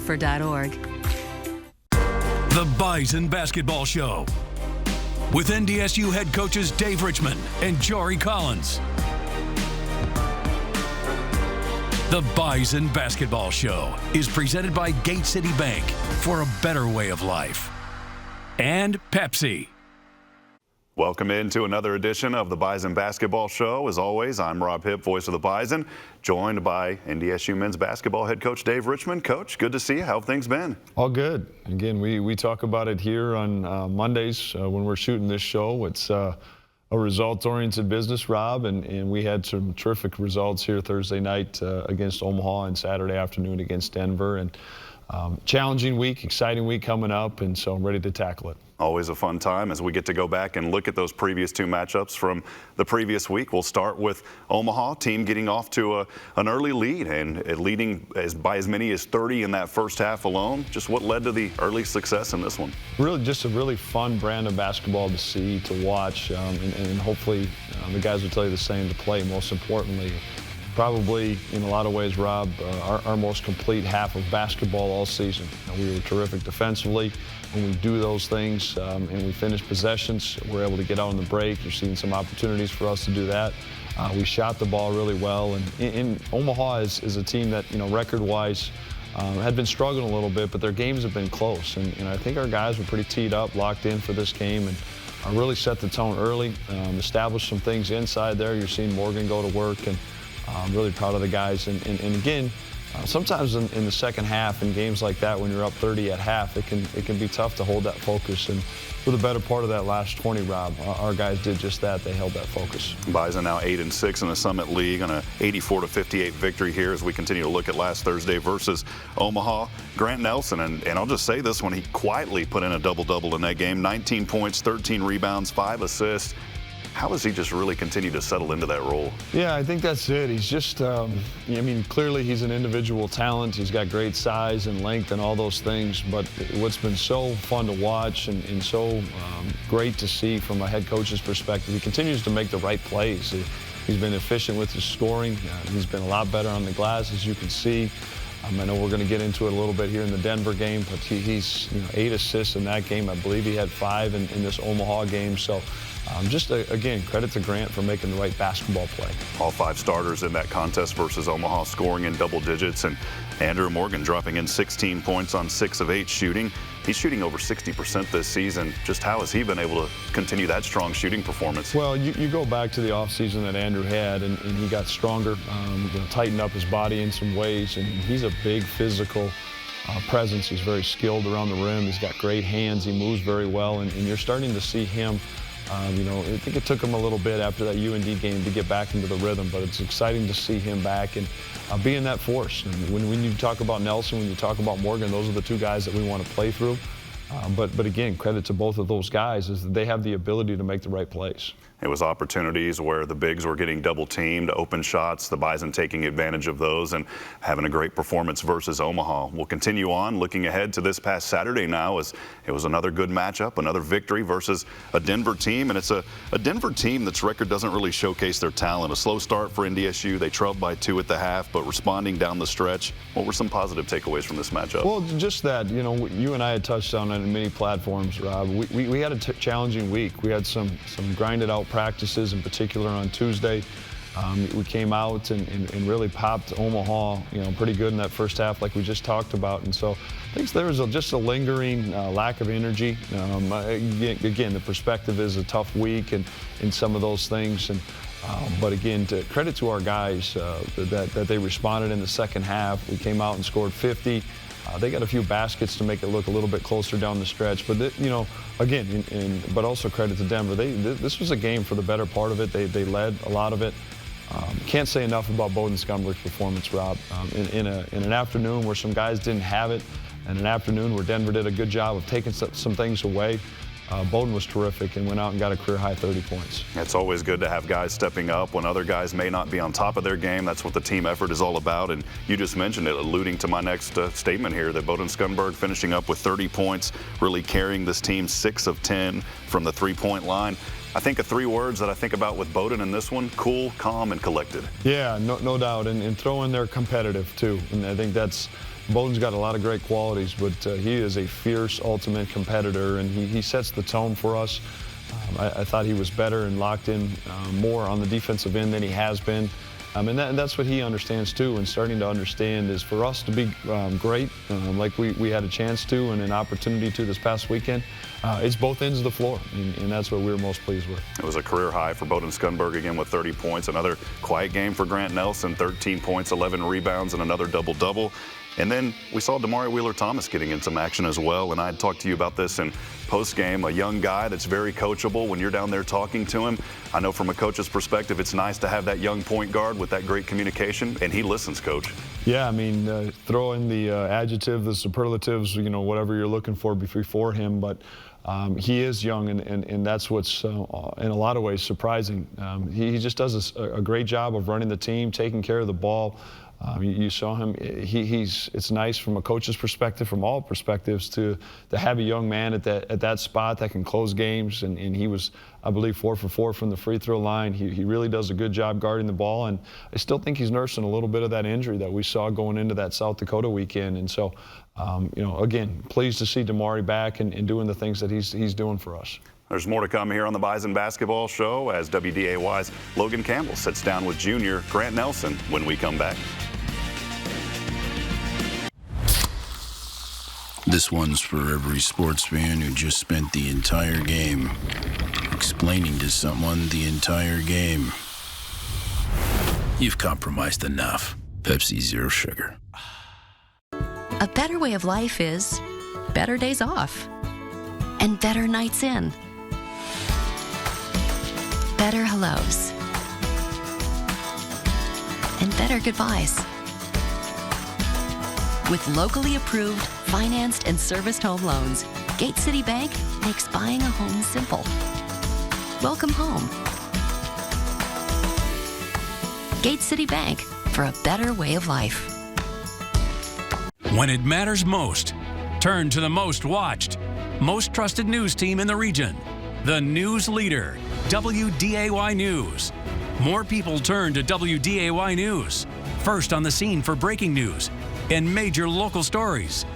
denver.org. The Bison Basketball Show with NDSU head coaches Dave Richman and Jory Collins. The Bison Basketball Show is presented by Gate City Bank for a better way of life. And Pepsi. Welcome into another edition of the Bison Basketball Show. As always, I'm Rob Hipp, voice of the Bison, joined by NDSU men's basketball head coach Dave Richman. Coach, good to see you. How have things been? All good. Again, we talk about it here on Mondays when we're shooting this show. It's a results-oriented business, Rob, and we had some terrific results here Thursday night against Omaha and Saturday afternoon against Denver. And challenging week, exciting week coming up, and so I'm ready to tackle it. Always a fun time as we get to go back and look at those previous two matchups from the previous week. We'll start with Omaha, team getting off to an early lead and leading by as many as 30 in that first half alone. Just what led to the early success in this one? Really just a really fun brand of basketball to see, to watch, and hopefully the guys will tell you the same to play, most importantly. Probably, in a lot of ways, Rob, our most complete half of basketball all season. We were terrific defensively. When we do those things and we finish possessions, we're able to get out on the break. You're seeing some opportunities for us to do that. We shot the ball really well. And Omaha is a team that, record-wise, had been struggling a little bit, but their games have been close. And I think our guys were pretty teed up, locked in for this game, and really set the tone early, established some things inside there. You're seeing Morgan go to work, and I'm really proud of the guys. And again, sometimes in the second half, in games like that, when you're up 30 at half, it can be tough to hold that focus. And for the better part of that last 20, Rob, our guys did just that. They held that focus. Bison now 8-6 in the Summit League on a 84-58 victory here as we continue to look at last Thursday versus Omaha. Grant Nelson, and I'll just say this one, he quietly put in a double-double in that game. 19 points, 13 rebounds, 5 assists. How has he just really continued to settle into that role? Yeah, I think that's it. He's just, clearly he's an individual talent. He's got great size and length and all those things. But what's been so fun to watch and so great to see from a head coach's perspective, he continues to make the right plays. He's been efficient with his scoring. He's been a lot better on the glass, as you can see. I know we're going to get into it a little bit here in the Denver game, but he's 8 assists in that game. I believe he had 5 in this Omaha game. So again, credit to Grant for making the right basketball play. All 5 starters in that contest versus Omaha scoring in double digits, and Andrew Morgan dropping in 16 points on 6 of 8 shooting. He's shooting over 60% this season. Just how has he been able to continue that strong shooting performance? Well, you go back to the offseason that Andrew had, and he got stronger, tightened up his body in some ways, and he's a big physical presence. He's very skilled around the rim. He's got great hands. He moves very well, and you're starting to see him. I think it took him a little bit after that UND game to get back into the rhythm, but it's exciting to see him back and being that force. And when you talk about Nelson, when you talk about Morgan, those are the 2 guys that we want to play through. But again, credit to both of those guys is that they have the ability to make the right plays. It was opportunities where the bigs were getting double-teamed, open shots, the Bison taking advantage of those and having a great performance versus Omaha. We'll continue on looking ahead to this past Saturday now as it was another good matchup, another victory versus a Denver team. And it's a Denver team that's record doesn't really showcase their talent. A slow start for NDSU. They trailed by 2 at the half, but responding down the stretch. What were some positive takeaways from this matchup? Well, just that, you and I had touched on it in many platforms, Rob. We had a challenging week. We had some grinded out practices, in particular on Tuesday. We came out and really popped Omaha, pretty good in that first half, like we just talked about. And so I think there was just a lingering lack of energy. Again, the perspective is a tough week and some of those things. But again, credit to our guys that they responded in the second half. We came out and scored 50. They got a few baskets to make it look a little bit closer down the stretch. But, again, but also credit to Denver. This was a game for the better part of it. They led a lot of it. Can't say enough about Bowden Scumberg's performance, Rob. In an afternoon where some guys didn't have it, and an afternoon where Denver did a good job of taking some things away, Bowden was terrific and went out and got a career-high 30 points. It's always good to have guys stepping up when other guys may not be on top of their game. That's what the team effort is all about. And you just mentioned it, alluding to my next statement here, that Bowden Scumberg finishing up with 30 points, really carrying this team 6 of 10 from the three-point line. I think of 3 words that I think about with Bowden in this one: cool, calm, and collected. Yeah, no doubt. And throw in there competitive, too. And I think that's Bowden's got a lot of great qualities, but he is a fierce, ultimate competitor, and he sets the tone for us. I thought he was better and locked in more on the defensive end than he has been. And that's what he understands too, and starting to understand is for us to be great, like we had a chance to and an opportunity to this past weekend, it's both ends of the floor, and that's what we were most pleased with. It was a career high for Bowden Skunberg again with 30 points. Another quiet game for Grant Nelson, 13 points, 11 rebounds, and another double-double. And then we saw Damari Wheeler-Thomas getting in some action as well, and I'd talked to you about this in post-game, a young guy that's very coachable when you're down there talking to him. I know from a coach's perspective, it's nice to have that young point guard with that great communication, and he listens, Coach. Yeah, I mean, throw in the adjective, the superlatives, you know, whatever you're looking for before him, but he is young, and that's what's in a lot of ways surprising. He just does a great job of running the team, taking care of the ball. You saw him. It's nice from a coach's perspective, from all perspectives, to have a young man at that spot that can close games. And he was, I believe, 4 for 4 from the free throw line. He really does a good job guarding the ball. And I still think he's nursing a little bit of that injury that we saw going into that South Dakota weekend. And so, you know, again, pleased to see Damari back and doing the things that he's doing for us. There's more to come here on the Bison Basketball Show as WDAY's Logan Campbell sits down with junior Grant Nelson when we come back. This one's for every sports fan who just spent the entire game explaining to someone the entire game. You've compromised enough. Pepsi Zero Sugar. A better way of life is better days off and better nights in. Better hellos and better goodbyes. With locally approved, financed, and serviced home loans, Gate City Bank makes buying a home simple. Welcome home. Gate City Bank, for a better way of life. When it matters most, turn to the most watched, most trusted news team in the region, the news leader, WDAY News. More people turn to WDAY News, first on the scene for breaking news and major local stories.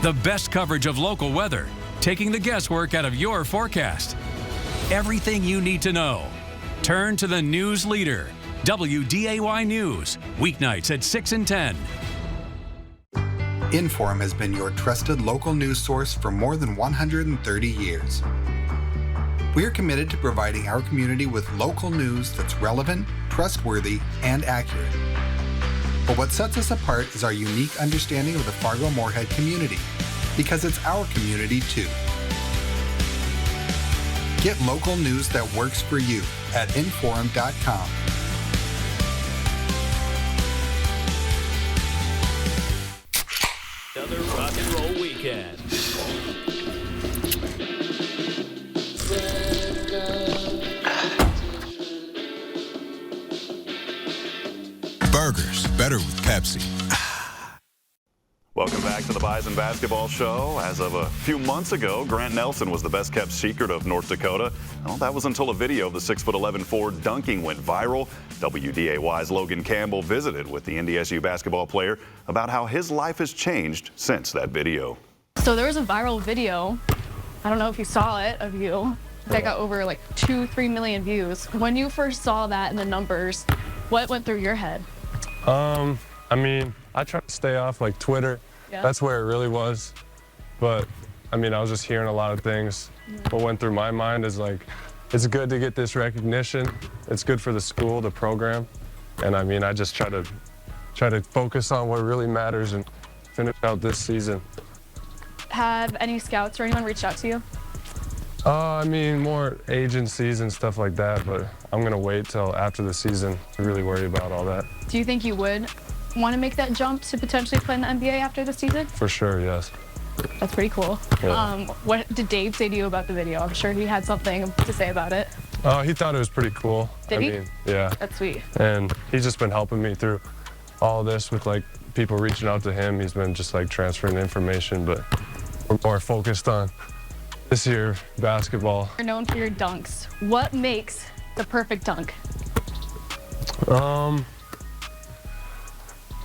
The best coverage of local weather, taking the guesswork out of your forecast. Everything you need to know. Turn to the news leader, WDAY News, weeknights at 6 and 10. Inform has been your trusted local news source for more than 130 years. We are committed to providing our community with local news that's relevant, trustworthy, and accurate. But what sets us apart is our unique understanding of the Fargo-Moorhead community, because it's our community too. Get local news that works for you at inform.com. Another rock and roll weekend. Burgers, better with Pepsi. Welcome back to the Bison Basketball Show. As of a few months ago, Grant Nelson was the best-kept secret of North Dakota. Well, that was until a video of the 6'11" forward dunking went viral. WDAY's Logan Campbell visited with the NDSU basketball player about how his life has changed since that video. So there was a viral video, I don't know if you saw it, of you, that got over like 2-3 million views. When you first saw that in the numbers, what went through your head? I mean, I try to stay off like Twitter. Yeah. That's where it really was. But I mean, I was just hearing a lot of things. What went through my mind is like, it's good to get this recognition. It's good for the school, the program. And I mean, I just try to focus on what really matters and finish out this season. Have any scouts or anyone reached out to you? I mean, more agencies and stuff like that, but I'm gonna wait till after the season to really worry about all that. Do you think you would want to make that jump to potentially play in the NBA after the season? For sure, yes. That's pretty cool. Yeah. What did Dave say to you about the video? I'm sure he had something to say about it. He thought it was pretty cool. Did he? Mean, yeah. That's sweet. And he's just been helping me through all this with like people reaching out to him. He's been just like transferring information, but we're more focused on this year basketball. You're known for your dunks. What makes the perfect dunk?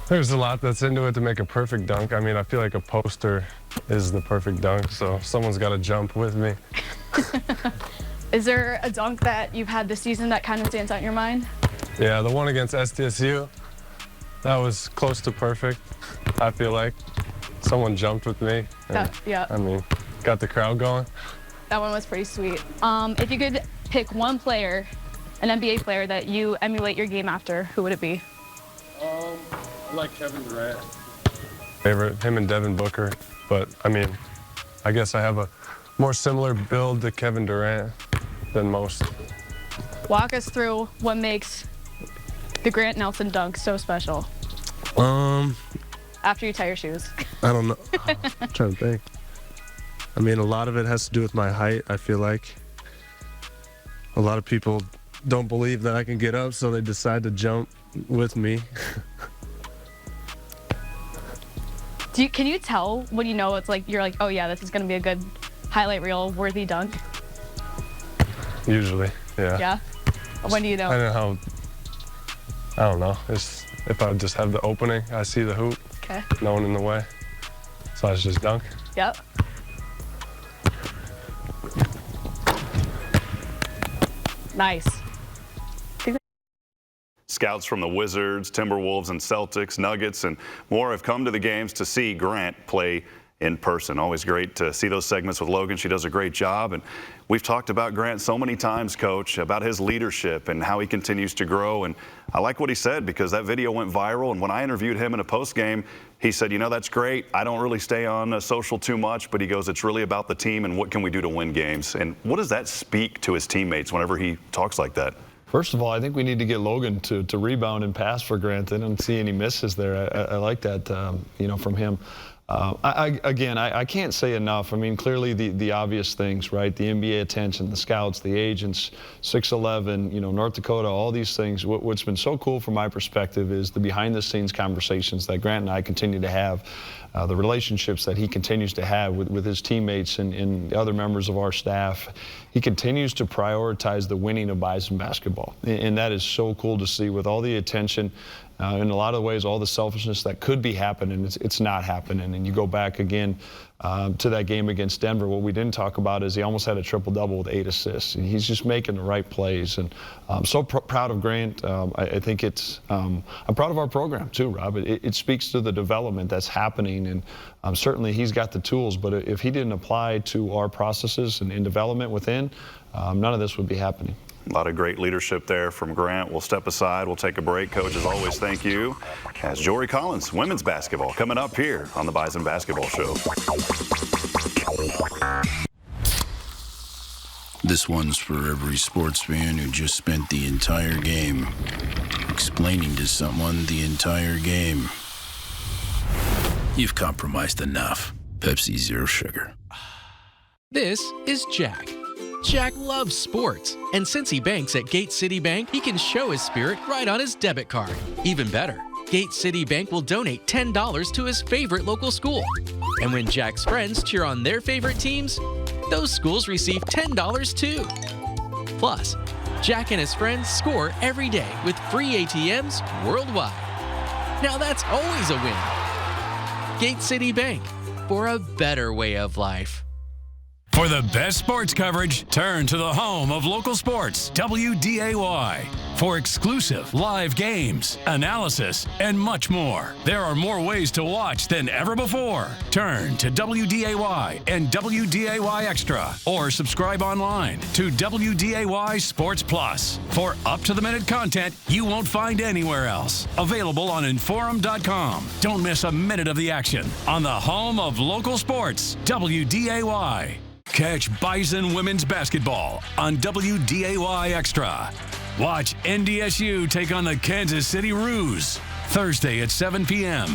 There's a lot that's into it to make a perfect dunk. I mean, I feel like a poster is the perfect dunk, so someone's got to jump with me. Is there a dunk that you've had this season that kind of stands out in your mind? Yeah, the one against NDSU, that was close to perfect, I feel like. Someone jumped with me. Yeah. I mean, got the crowd going. That one was pretty sweet. If you could pick one player, an NBA player that you emulate your game after, who would it be? I like Kevin Durant. Favorite, him and Devin Booker. But, I mean, I guess I have a more similar build to Kevin Durant than most. Walk us through what makes the Grant Nelson dunk so special. After you tie your shoes. I don't know. I'm trying to think. I mean, a lot of it has to do with my height, I feel like. A lot of people don't believe that I can get up, so they decide to jump with me. Can you tell when you know it's like, you're like, oh yeah, this is going to be a good highlight reel worthy dunk? Usually, yeah. Yeah? When do you know? I don't know. It's if I just have the opening, I see the hoop, okay. No one in the way, so I just dunk. Yep. Nice. Scouts from the Wizards, Timberwolves, and Celtics, Nuggets, and more have come to the games to see Grant play in person. Always great to see those segments with Logan. She does a great job. And we've talked about Grant so many times, Coach, about his leadership and how he continues to grow. And I like what he said because that video went viral. And when I interviewed him in a post game, he said, you know, that's great. I don't really stay on social too much, but he goes, it's really about the team and what can we do to win games. And what does that speak to his teammates whenever he talks like that? First of all, I think we need to get Logan to rebound and pass for Grant. I don't see any misses there. I like that, you know, from him. I can't say enough. I mean, clearly the obvious things, right? The NBA attention, the scouts, the agents, 6'11", you know, North Dakota, all these things. What's been so cool from my perspective is the behind-the-scenes conversations that Grant and I continue to have, the relationships that he continues to have with his teammates and other members of our staff. He continues to prioritize the winning of Bison basketball, and that is so cool to see with all the attention. In a lot of ways, all the selfishness that could be happening, it's not happening. And you go back again to that game against Denver. What we didn't talk about is he almost had a triple-double with 8 assists. And he's just making the right plays. And I'm so proud of Grant. I think I'm proud of our program too, Rob. It speaks to the development that's happening. And certainly he's got the tools. But if he didn't apply to our processes and development within, none of this would be happening. A lot of great leadership there from Grant. We'll step aside. We'll take a break. Coach, as always, thank you. As Jory Collins, women's basketball, coming up here on the Bison Basketball Show. This one's for every sports fan who just spent the entire game explaining to someone the entire game. You've compromised enough. Pepsi Zero Sugar. This is Jack. Jack loves sports, and since he banks at Gate City Bank, he can show his spirit right on his debit card. Even better, Gate City Bank will donate $10 to his favorite local school. And when Jack's friends cheer on their favorite teams, those schools receive $10 too. Plus, Jack and his friends score every day with free ATMs worldwide. Now that's always a win. Gate City Bank, for a better way of life. For the best sports coverage, turn to the home of local sports, WDAY. For exclusive live games, analysis, and much more. There are more ways to watch than ever before. Turn to WDAY and WDAY Extra, or subscribe online to WDAY Sports Plus for up-to-the-minute content you won't find anywhere else. Available on Inforum.com. Don't miss a minute of the action on the home of local sports, WDAY. Catch Bison Women's Basketball on WDAY Extra. Watch NDSU take on the Kansas City Roos Thursday at 7 p.m.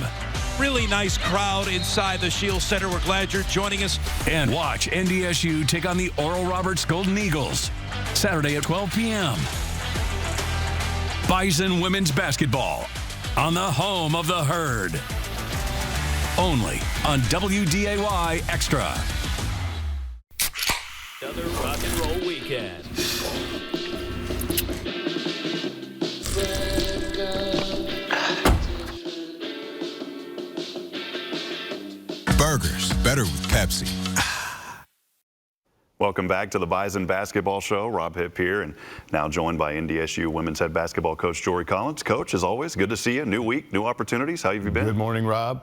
Really nice crowd inside the Shield Center. We're glad you're joining us. And watch NDSU take on the Oral Roberts Golden Eagles Saturday at 12 p.m. Bison Women's Basketball on the home of the herd. Only on WDAY Extra. Another rock and roll weekend. Burgers, better with Pepsi. Welcome back to the Bison Basketball Show. Rob Hipp here, and now joined by NDSU women's head basketball coach Jory Collins. Coach, as always, good to see you. New week, new opportunities. How have you been? Good morning, Rob.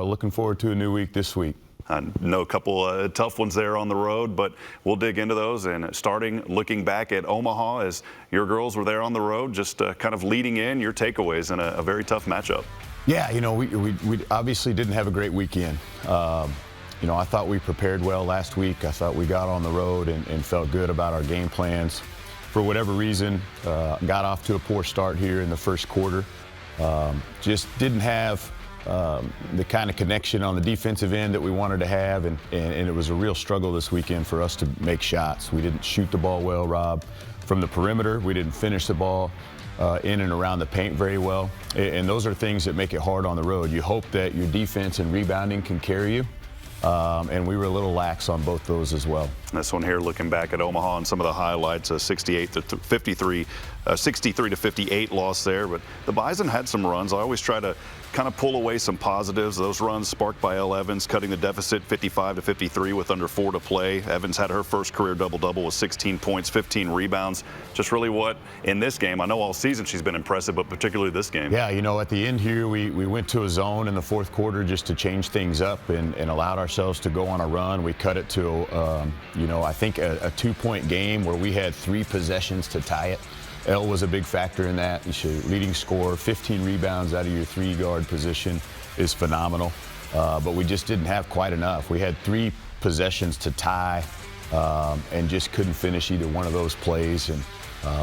Looking forward to a new week this week. I know a couple tough ones there on the road, but we'll dig into those. And starting looking back at Omaha, as your girls were there on the road, just kind of leading in your takeaways in a very tough matchup. Yeah, you know, we obviously didn't have a great weekend. You know, I thought we prepared well last week. I thought we got on the road and felt good about our game plans. For whatever reason, got off to a poor start here in the first quarter. Just didn't have the kind of connection on the defensive end that we wanted to have, and it was a real struggle this weekend for us to make shots. We didn't shoot the ball well, Rob, from the perimeter. We didn't finish the ball in and around the paint very well, and those are things that make it hard on the road. You hope that your defense and rebounding can carry you. And we were a little lax on both those as well. This one here, looking back at Omaha and some of the highlights, a 63 to 58 loss there. But the Bison had some runs. I always try to kind of pull away some positives. Those runs sparked by Elle Evans, cutting the deficit 55 to 53 with under 4 to play. Evans had her first career double-double with 16 points, 15 rebounds. Just really what, in this game, I know all season she's been impressive, but particularly this game. Yeah, you know, at the end here, we went to a zone in the fourth quarter just to change things up and allowed ourselves to go on a run. We cut it to, you know, I think a 2-point game where we had 3 possessions to tie it. Elle was a big factor in that. She's leading scorer, 15 rebounds out of your 3-guard position is phenomenal. But we just didn't have quite enough. We had 3 possessions to tie and just couldn't finish either one of those plays. And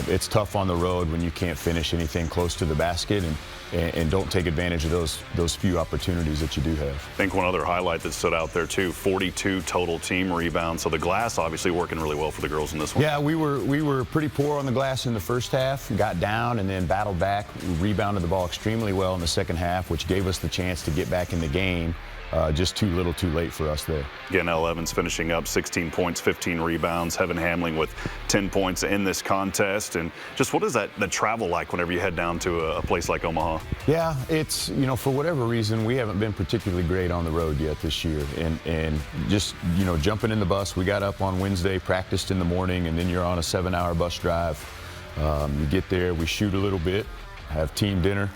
it's tough on the road when you can't finish anything close to the basket and don't take advantage of those few opportunities that you do have. I think one other highlight that stood out there too, 42 total team rebounds. So the glass obviously working really well for the girls in this one. Yeah, we were pretty poor on the glass in the first half, got down and then battled back. We rebounded the ball extremely well in the second half, which gave us the chance to get back in the game. Just too little too late for us there. Again, Elle Evans finishing up 16 points, 15 rebounds. Heaven Hamling with 10 points in this contest. And just what is the travel like whenever you head down to a place like Omaha? Yeah, it's, you know, for whatever reason, we haven't been particularly great on the road yet this year. And just, you know, jumping in the bus, we got up on Wednesday, practiced in the morning, and then you're on a 7-hour bus drive. You get there, we shoot a little bit, have team dinner.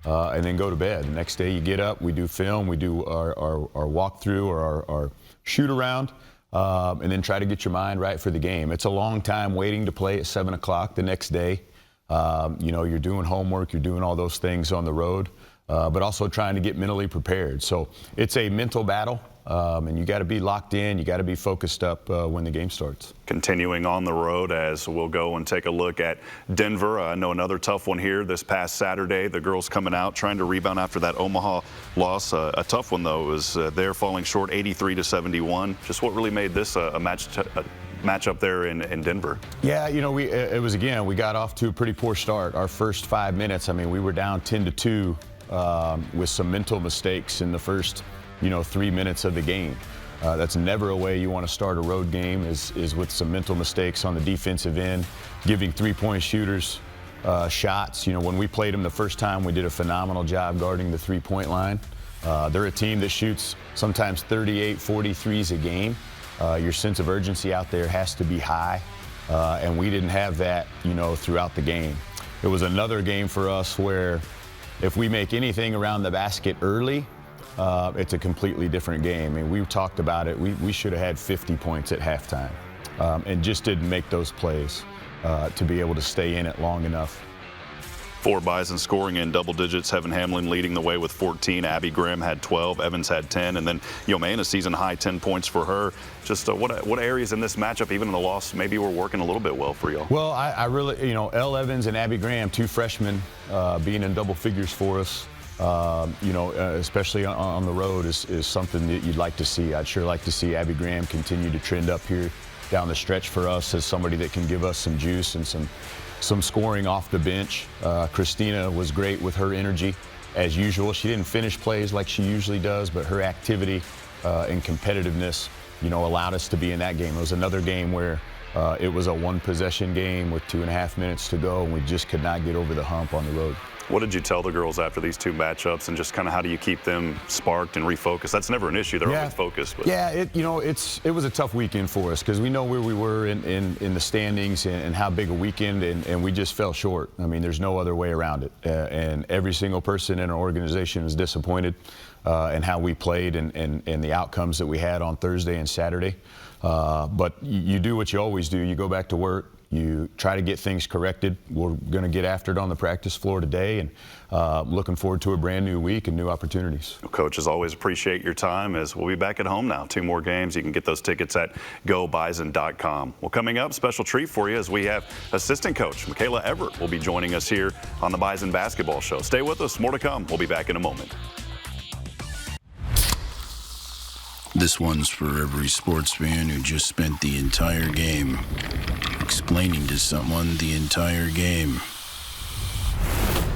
And then go to bed. The next day you get up, we do film, we do our walkthrough or our shoot around, and then try to get your mind right for the game. It's a long time waiting to play at 7 o'clock the next day. You know, you're doing homework, you're doing all those things on the road, but also trying to get mentally prepared. So it's a mental battle, and you got to be locked in, you got to be focused up when the game starts. Continuing on the road, as we'll go and take a look at Denver. I know another tough one here this past Saturday. The girls coming out trying to rebound after that Omaha loss. A tough one though, was they're falling short 83 to 71. Just what really made this a matchup there in Denver? Yeah, you know, it was, again, we got off to a pretty poor start. Our first 5 minutes, I mean, we were down 10-2 with some mental mistakes in the first, you know, 3 minutes of the game. That's never a way you want to start a road game, is with some mental mistakes on the defensive end, giving 3-point shooters shots. You know, when we played them the first time, we did a phenomenal job guarding the 3-point line. They're a team that shoots sometimes 38, 40 threes a game. Your sense of urgency out there has to be high, and we didn't have that, you know, throughout the game. It was another game for us where if we make anything around the basket early, it's a completely different game. I mean, we talked about it. We should have had 50 points at halftime and just didn't make those plays to be able to stay in it long enough. 4 Bison scoring in double digits. Heaven Hamlin leading the way with 14. Abby Graham had 12. Evans had 10. And then Yomaine, a season high 10 points for her. Just what areas in this matchup, even in the loss, maybe were working a little bit well for y'all? Well, I really, you know, Elle Evans and Abby Graham, 2 freshmen, being in double figures for us. You know, especially on the road is something that you'd like to see. I'd sure like to see Abby Graham continue to trend up here down the stretch for us as somebody that can give us some juice and some scoring off the bench. Christina was great with her energy as usual. She didn't finish plays like she usually does, but her activity and competitiveness, you know, allowed us to be in that game. It was another game where It was a one-possession game with 2.5 minutes to go, and we just could not get over the hump on the road. What did you tell the girls after these two matchups, and just kind of how do you keep them sparked and refocused? That's never an issue. They're always focused. But. Yeah, it was a tough weekend for us because we know where we were in the standings and how big a weekend, and we just fell short. I mean, there's no other way around it. And every single person in our organization was disappointed in how we played and the outcomes that we had on Thursday and Saturday. But you do what you always do. You go back to work. You try to get things corrected. We're going to get after it on the practice floor today, and looking forward to a brand new week and new opportunities. Coach, as always, appreciate your time, as we'll be back at home now. 2 more games. You can get those tickets at gobison.com. Well, coming up, special treat for you as we have assistant coach Michaela Everett will be joining us here on the Bison Basketball Show. Stay with us. More to come. We'll be back in a moment. This one's for every sports fan who just spent the entire game explaining to someone the entire game.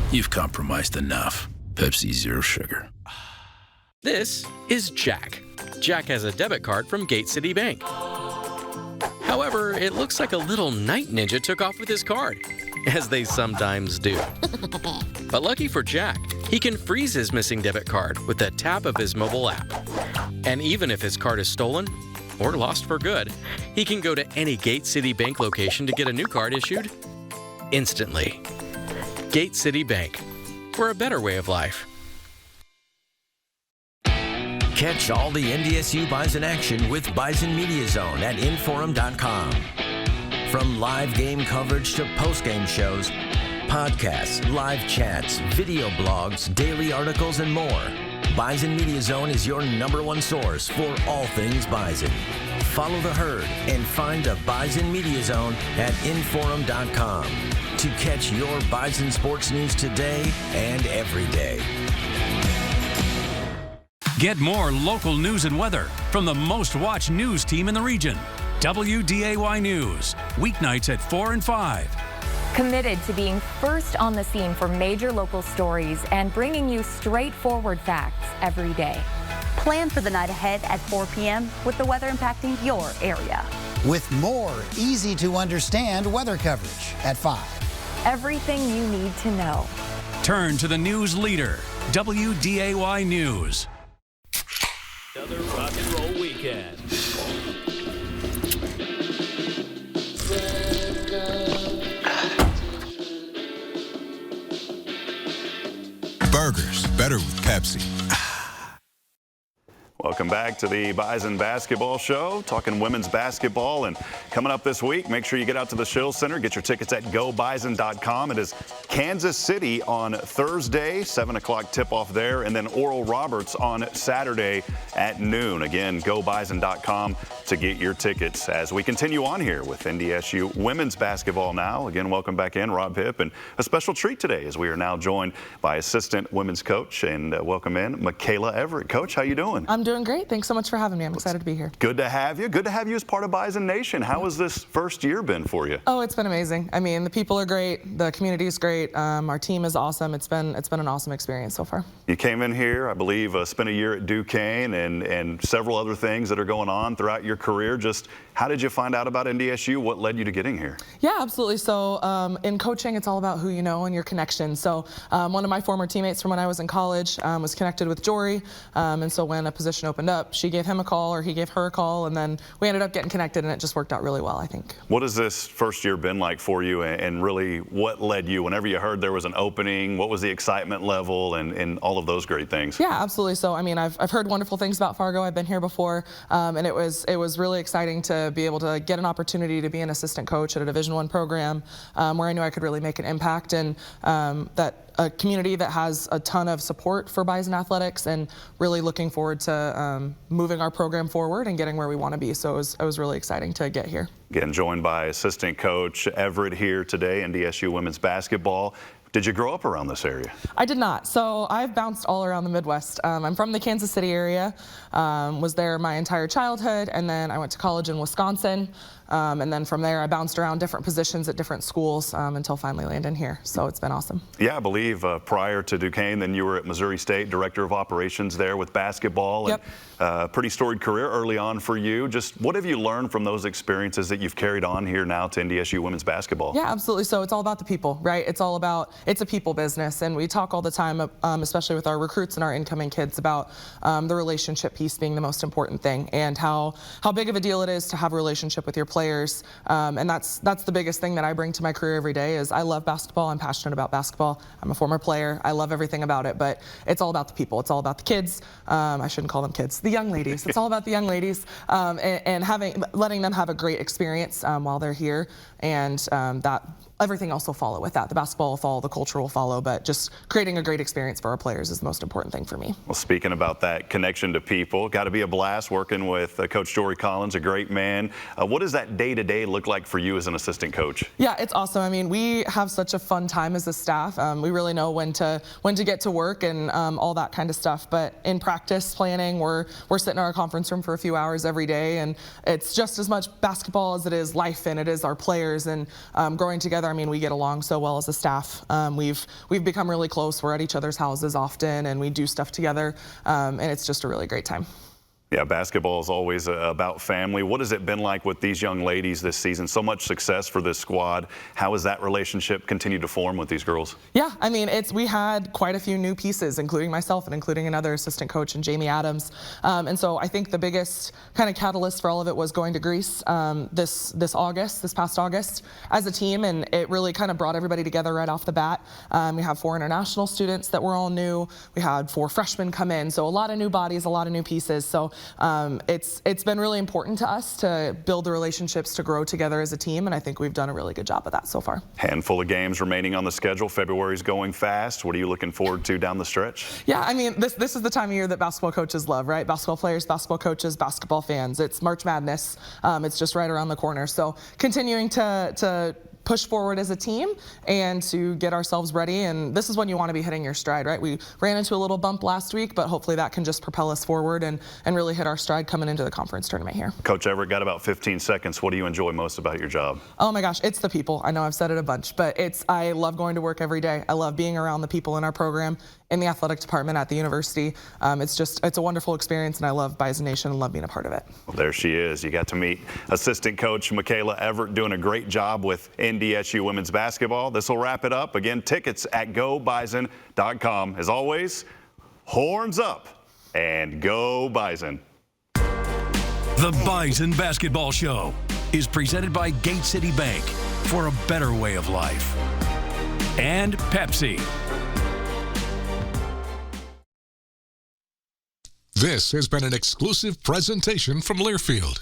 You've compromised enough. Pepsi Zero Sugar. This is Jack. Jack has a debit card from Gate City Bank. However, it looks like a little night ninja took off with his card, as they sometimes do. But lucky for Jack, he can freeze his missing debit card with the tap of his mobile app. And even if his card is stolen or lost for good, he can go to any Gate City Bank location to get a new card issued instantly. Gate City Bank, for a better way of life. Catch all the NDSU Bison action with Bison Media Zone at Inforum.com. From live game coverage to post-game shows, podcasts, live chats, video blogs, daily articles, and more, Bison Media Zone is your #1 source for all things Bison. Follow the herd and find the Bison Media Zone at Inforum.com to catch your Bison sports news today and every day. Get more local news and weather from the most watched news team in the region. WDAY News, weeknights at 4 and 5. Committed to being first on the scene for major local stories and bringing you straightforward facts every day. Plan for the night ahead at 4 p.m. with the weather impacting your area. With more easy-to-understand weather coverage at 5. Everything you need to know. Turn to the news leader, WDAY News. Another rock and roll weekend. Burgers, better with Pepsi. Welcome back to the Bison Basketball Show, talking women's basketball. And coming up this week, make sure you get out to the Shield Center. Get your tickets at gobison.com. It is Kansas City on Thursday, 7 o'clock tip-off there, and then Oral Roberts on Saturday at noon. Again, gobison.com to get your tickets. As we continue on here with NDSU women's basketball now. Again, welcome back in, Rob Hipp, and a special treat today as we are now joined by assistant women's coach, and welcome in Michaela Everett. Coach, how you doing? I'm doing great. Thanks so much for having me. I'm excited to be here. Good to have you. Good to have you as part of Bison Nation. How has this first year been for you? Oh, it's been amazing. I mean, the people are great. The community is great. Our team is awesome. It's been an awesome experience so far. You came in here, I believe, spent a year at Duquesne and several other things that are going on throughout your career. Just how did you find out about NDSU? What led you to getting here? Yeah, absolutely. So in coaching, it's all about who you know and your connections. So one of my former teammates from when I was in college was connected with Jory. And so when a position opened up, she gave him a call or he gave her a call, and then we ended up getting connected, and it just worked out really well, I think. What has this first year been like for you, and really what led you whenever you heard there was an opening? What was the excitement level and all of those great things? Yeah, absolutely. So I mean, I've heard wonderful things about Fargo. I've been here before, and it was really exciting to be able to get an opportunity to be an assistant coach at a Division I program where I knew I could really make an impact, and that a community that has a ton of support for Bison athletics, and really looking forward to moving our program forward and getting where we want to be. So it was really exciting to get here. Again, joined by assistant coach Everett here today, NDSU women's basketball. Did you grow up around this area? I did not. So I've bounced all around the Midwest. I'm from the Kansas City area, was there my entire childhood, and then I went to college in Wisconsin, And then from there, I bounced around different positions at different schools until finally landing here. So it's been awesome. Yeah, I believe prior to Duquesne, then you were at Missouri State, Director of Operations there with basketball. Yep. And pretty storied career early on for you. Just what have you learned from those experiences that you've carried on here now to NDSU women's basketball? Yeah, absolutely. So it's all about the people, right? It's a people business. And we talk all the time, especially with our recruits and our incoming kids, about the relationship piece being the most important thing, and how big of a deal it is to have a relationship with your players. And that's the biggest thing that I bring to my career every day is I love basketball. I'm passionate about basketball. I'm a former player. I love everything about it, but it's all about the people. It's all about the kids. I shouldn't call them kids. The young ladies. It's all about the young ladies and letting them have a great experience while they're here, and that everything else will follow with that. The basketball will follow, the culture will follow, but just creating a great experience for our players is the most important thing for me. Well, speaking about that connection to people, got to be a blast working with Coach Jory, a great man. What does that day-to-day look like for you as an assistant coach? Yeah, it's awesome. I mean, we have such a fun time as a staff. We really know when to get to work and all that kind of stuff. But in practice planning, we're sitting in our conference room for a few hours every day, and it's just as much basketball as it is life, and it is our players and growing together. I mean, we get along so well as a staff. We've become really close. We're at each other's houses often, and we do stuff together, and it's just a really great time. Yeah, basketball is always about family. What has it been like with these young ladies this season? So much success for this squad. How has that relationship continued to form with these girls? Yeah, I mean, we had quite a few new pieces, including myself and including another assistant coach and Jamie Adams. And so I think the biggest kind of catalyst for all of it was going to Greece this past August as a team, and it really kind of brought everybody together right off the bat. We have 4 international students that were all new. We had 4 freshmen come in, so a lot of new bodies, a lot of new pieces. So it's been really important to us to build the relationships, to grow together as a team, and I think we've done a really good job of that so far. Handful of games remaining on the schedule. February's going fast. What are you looking forward to down the stretch? Yeah, I mean, this is the time of year that basketball coaches love, right? Basketball players, basketball coaches, basketball fans. It's March Madness. It's just right around the corner. So continuing to push forward as a team and to get ourselves ready, and this is when you want to be hitting your stride, right? We ran into a little bump last week, but hopefully that can just propel us forward and really hit our stride coming into the conference tournament here. Coach Everett, got about 15 seconds. What do you enjoy most about your job? Oh my gosh, it's the people. I know I've said it a bunch, but I love going to work every day. I love being around the people in our program, in the athletic department at the university. It's a wonderful experience, and I love Bison Nation and love being a part of it. Well, there she is. You got to meet assistant coach Michaela Everett, doing a great job with NDSU women's basketball. This will wrap it up. Again, tickets at gobison.com. As always, horns up and go Bison. The Bison Basketball Show is presented by Gate City Bank for a better way of life. And Pepsi. This has been an exclusive presentation from Learfield.